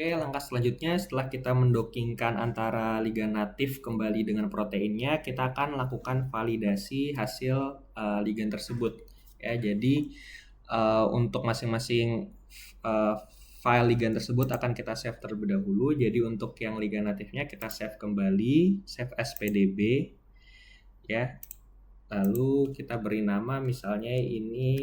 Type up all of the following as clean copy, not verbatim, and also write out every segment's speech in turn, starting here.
Oke, langkah selanjutnya setelah kita mendockingkan antara ligand natif kembali dengan proteinnya, kita akan lakukan validasi hasil ligand tersebut. Ya, jadi untuk masing-masing file ligand tersebut akan kita save terlebih dahulu. Jadi untuk yang ligand natifnya kita save kembali, save as pdb, ya. Lalu kita beri nama misalnya ini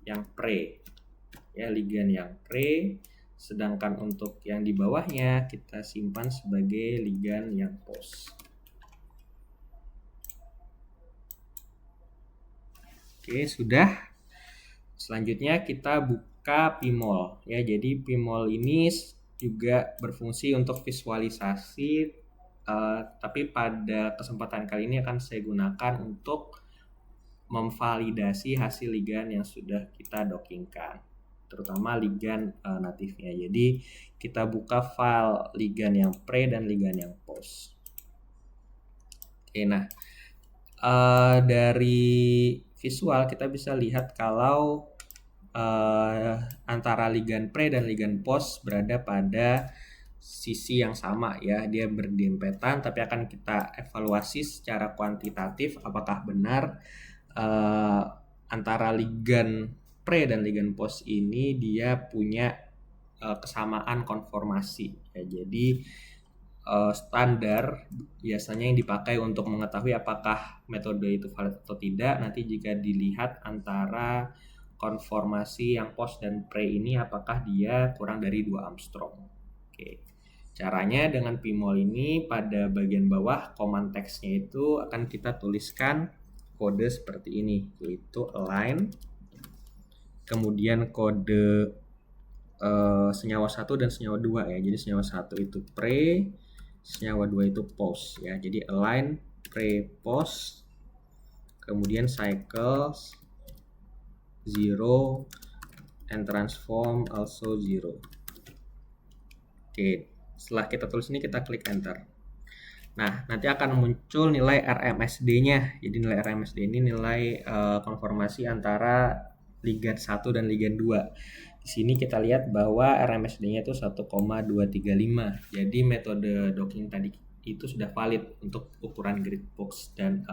yang pre, ya, ligand yang pre. Sedangkan untuk yang di bawahnya kita simpan sebagai ligand yang post. Oke, sudah. Selanjutnya kita buka PMOL, ya. Jadi PMOL ini juga berfungsi untuk visualisasi, tapi pada kesempatan kali ini akan saya gunakan untuk memvalidasi hasil ligand yang sudah kita dockingkan, terutama ligand natifnya. Jadi kita buka file ligand yang pre dan ligand yang post. Oke, nah dari visual kita bisa lihat kalau antara ligand pre dan ligand post berada pada sisi yang sama, ya. Dia berdempetan, tapi akan kita evaluasi secara kuantitatif apakah benar antara ligand pre dan ligand post ini dia punya kesamaan konformasi, ya. Jadi standar biasanya yang dipakai untuk mengetahui apakah metode itu valid atau tidak, nanti jika dilihat antara konformasi yang post dan pre ini apakah dia kurang dari 2 Armstrong. Oke. Caranya dengan PMOL ini pada bagian bawah command text-nya itu akan kita tuliskan kode seperti ini, yaitu align, kemudian kode senyawa 1 dan senyawa 2, ya. Jadi senyawa 1 itu pre, senyawa 2 itu post, ya. Jadi align pre post, kemudian cycles 0 and transform also 0. Oke, setelah kita tulis ini kita klik enter. Nah, nanti akan muncul nilai RMSD-nya. Jadi nilai RMSD ini nilai konformasi antara ligand 1 dan ligand 2. Di sini kita lihat bahwa RMSD-nya itu 1,235. Jadi metode docking tadi itu sudah valid untuk ukuran grid box dan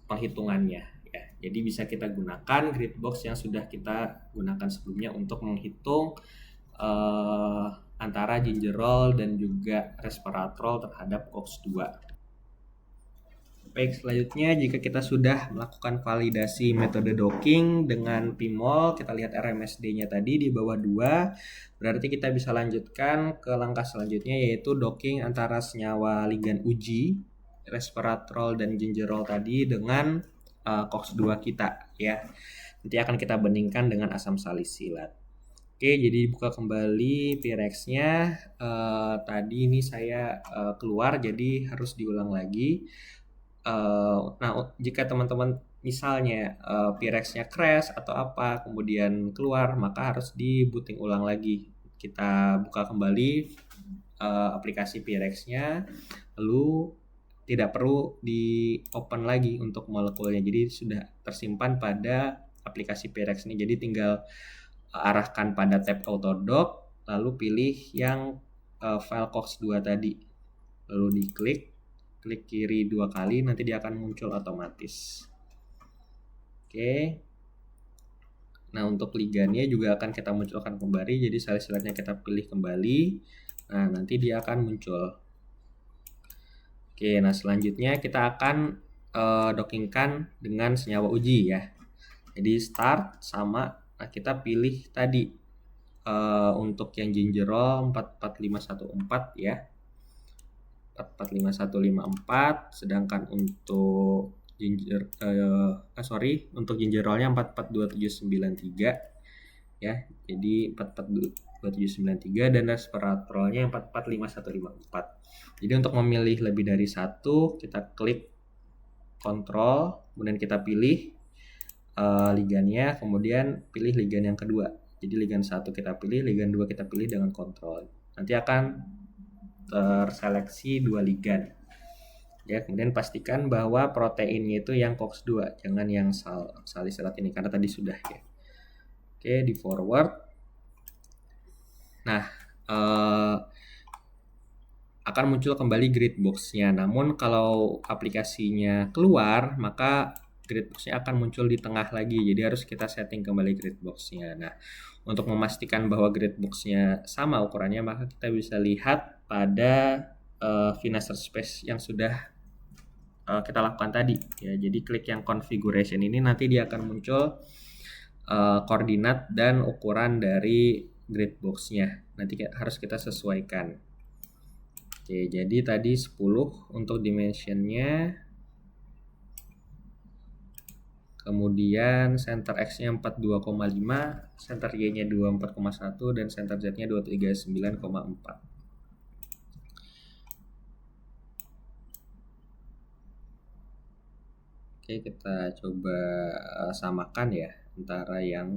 penghitungannya, ya. Jadi bisa kita gunakan grid box yang sudah kita gunakan sebelumnya untuk menghitung antara gingerol dan juga resveratrol terhadap COX-2. Baik, selanjutnya jika kita sudah melakukan validasi metode docking dengan PMOL, kita lihat RMSD-nya tadi di bawah 2, berarti kita bisa lanjutkan ke langkah selanjutnya, yaitu docking antara senyawa ligand uji, resveratrol dan gingerol tadi dengan COX-2 kita, ya. Nanti akan kita bandingkan dengan asam salisilat. Oke, jadi buka kembali Pirex-nya. Tadi ini saya keluar, jadi harus diulang lagi. Nah, jika teman-teman misalnya Pirex-nya crash atau apa, kemudian keluar, maka harus di-booting ulang lagi. Kita buka kembali aplikasi Pirex-nya, lalu tidak perlu di-open lagi untuk molekulnya. Jadi sudah tersimpan pada aplikasi Pirex ini. Jadi tinggal arahkan pada tab Autodock, lalu pilih yang file COX-2 tadi, lalu diklik, klik kiri 2 kali, nanti dia akan muncul otomatis. Oke. Nah, untuk ligandnya juga akan kita munculkan kembali, jadi salisilatnya kita pilih kembali. Nah, nanti dia akan muncul. Oke, nah selanjutnya kita akan dockingkan dengan senyawa uji, ya. Jadi start sama, nah kita pilih tadi untuk yang gingerol 44514, ya. 44514, sedangkan untuk untuk gingerolnya 442793, ya. Jadi 442793 dan resveratrolnya 445154. Jadi untuk memilih lebih dari satu, kita klik kontrol, kemudian kita pilih ligandnya, kemudian pilih ligand yang kedua. Jadi ligand 1 kita pilih, ligand 2 kita pilih dengan kontrol. Nanti akan terseleksi 2 ligand, ya. Kemudian pastikan bahwa proteinnya itu yang COX-2, jangan yang salisilat ini karena tadi sudah, ya. Oke, di forward. Nah, akan muncul kembali grid box-nya. Namun kalau aplikasinya keluar, maka grid box-nya akan muncul di tengah lagi. Jadi harus kita setting kembali grid box-nya. Nah, untuk memastikan bahwa grid box-nya sama ukurannya, maka kita bisa lihat pada finisher space yang sudah kita lakukan tadi. Ya, jadi klik yang configuration ini, nanti dia akan muncul koordinat dan ukuran dari grid box-nya. Nanti harus kita sesuaikan. Oke, jadi tadi 10 untuk dimensionnya. Kemudian center X-nya 42,5, center Y-nya 24,1, dan center Z-nya 239,4. Oke, kita coba samakan ya antara yang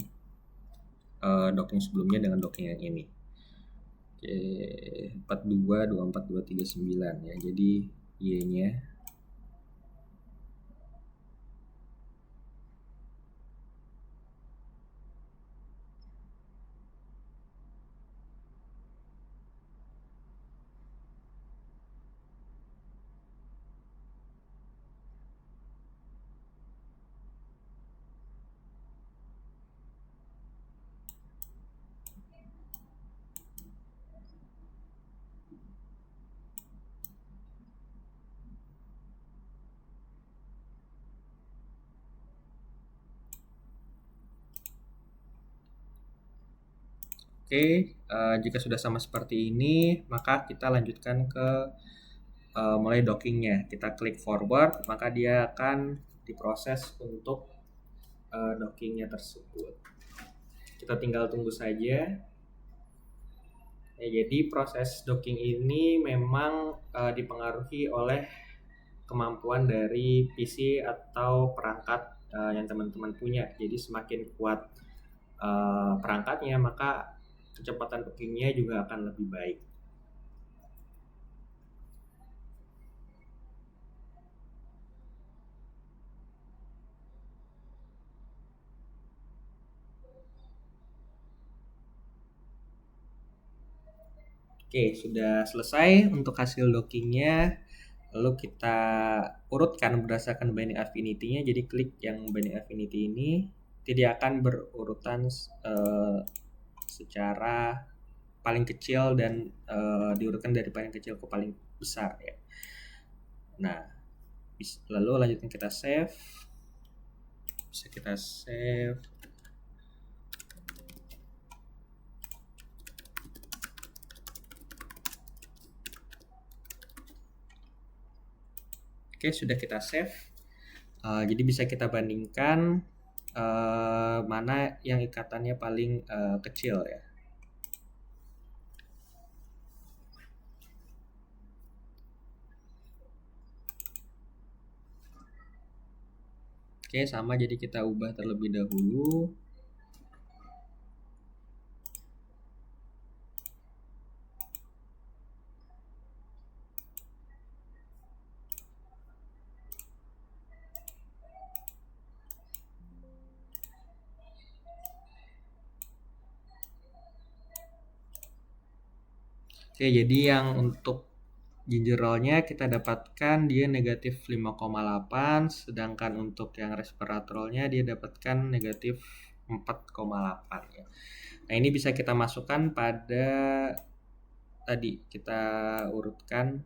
docking sebelumnya dengan docking yang ini. Oke, 42, 24, 239 ya. Jadi Y-nya Oke, jika sudah sama seperti ini, maka kita lanjutkan ke mulai dockingnya. Kita klik forward, maka dia akan diproses untuk dockingnya tersebut. Kita tinggal tunggu saja. Ya, jadi proses docking ini memang dipengaruhi oleh kemampuan dari PC atau perangkat yang teman-teman punya. Jadi semakin kuat perangkatnya, maka kecepatan dockingnya juga akan lebih baik. Oke, sudah selesai untuk hasil dockingnya. Lalu kita urutkan berdasarkan binding affinity-nya. Jadi klik yang binding affinity ini, tidak akan berurutan secara paling kecil dan diurutkan dari paling kecil ke paling besar ya. Nah, lalu lanjutkan kita save. Bisa kita save. Oke, sudah kita save. Jadi bisa kita bandingkan mana yang ikatannya paling kecil ya. Oke, sama, jadi kita ubah terlebih dahulu. Oke, jadi yang untuk ginger roll-nya kita dapatkan dia negatif 5,8, sedangkan untuk yang resveratrolnya dia dapatkan negatif 4,8 ya. Nah, ini bisa kita masukkan pada tadi, kita urutkan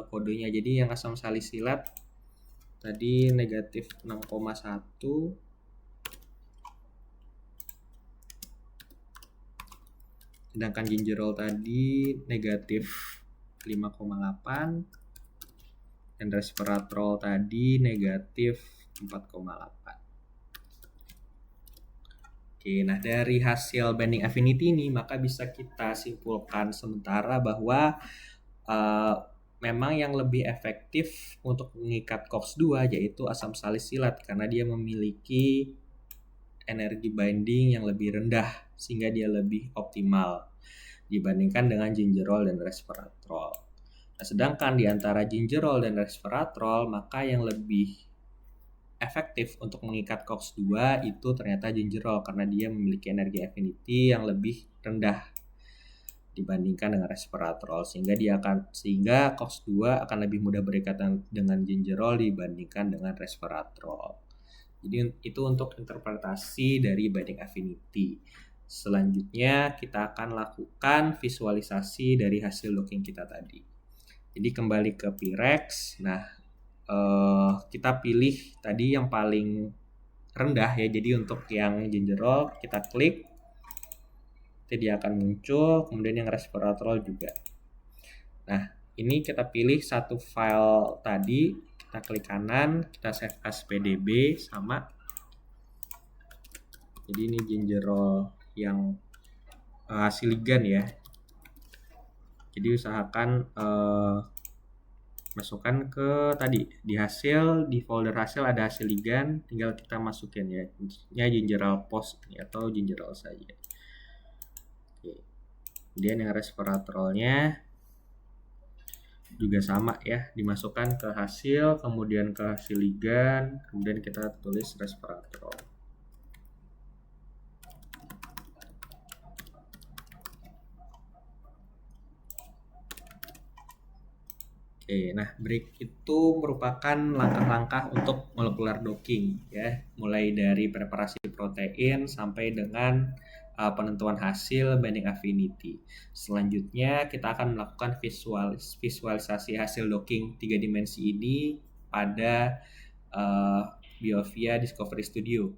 kodenya. Jadi yang asam salisilat tadi negatif 6,1, sedangkan ginger roll tadi negatif 5,8, dan resveratrol tadi negatif 4,8. Oke, nah dari hasil binding affinity ini, maka bisa kita simpulkan sementara bahwa memang yang lebih efektif untuk mengikat COX-2 yaitu asam salisilat, karena dia memiliki energi binding yang lebih rendah sehingga dia lebih optimal dibandingkan dengan gingerol dan resveratrol. Nah, sedangkan di antara gingerol dan resveratrol, maka yang lebih efektif untuk mengikat COX-2 itu ternyata gingerol, karena dia memiliki energi affinity yang lebih rendah. dibandingkan dengan resveratrol, sehingga COX-2 akan lebih mudah berikatan dengan gingerol dibandingkan dengan resveratrol. Jadi itu untuk interpretasi dari binding affinity. Selanjutnya kita akan lakukan visualisasi dari hasil docking kita tadi. Jadi kembali ke Pirex. Nah, kita pilih tadi yang paling rendah ya. Jadi untuk yang gingerol kita klik, nanti dia akan muncul. Kemudian yang resveratrol juga. Nah, ini kita pilih satu file tadi, kita klik kanan, kita save as pdb sama. Jadi ini gingerol yang asiligan ya. Jadi usahakan masukkan ke tadi di hasil, di folder hasil ada hasil ligan, tinggal kita masukin ya, gingerol post atau gingerol saja. Oke. Kemudian yang resveratrolnya juga sama ya, dimasukkan ke hasil, kemudian ke hasil ligan, kemudian kita tulis resveratrol. Oke, nah break itu merupakan langkah-langkah untuk molecular docking ya, mulai dari preparasi protein sampai dengan penentuan hasil binding affinity. Selanjutnya kita akan melakukan visualisasi hasil docking 3 dimensi ini pada BioVia Discovery Studio.